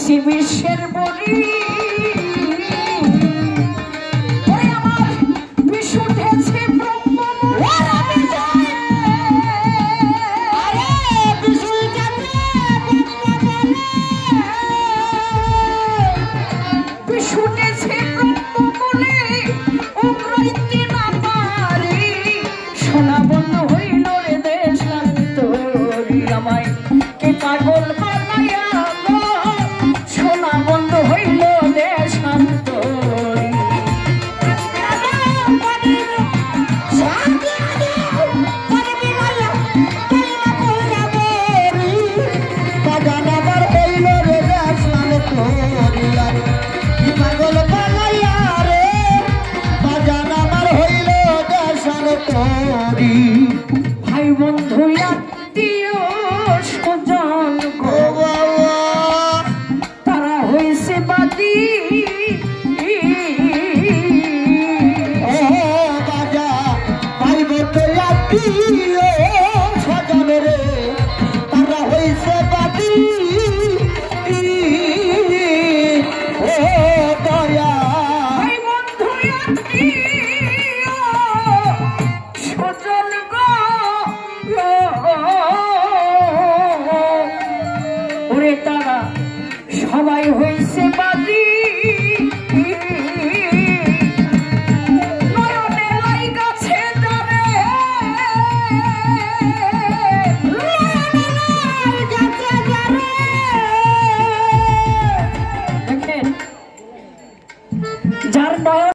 বিশ্বের বলি সোনা বন্ধ হইল রে দেশান্তরী আমায় কে পাগল বানাইয়া গো সোনা বন্ধ হইল দেশান্তরী বাজান আমার হইল রে দেশান্তরী পাগল বানাইয়া রে বাজান আমার হইল দেশান্তরী ভাই বন্ধু আত্মীয় স্বজন গো তারা হয়েছে বাদী বাজা ভাই বন্ধু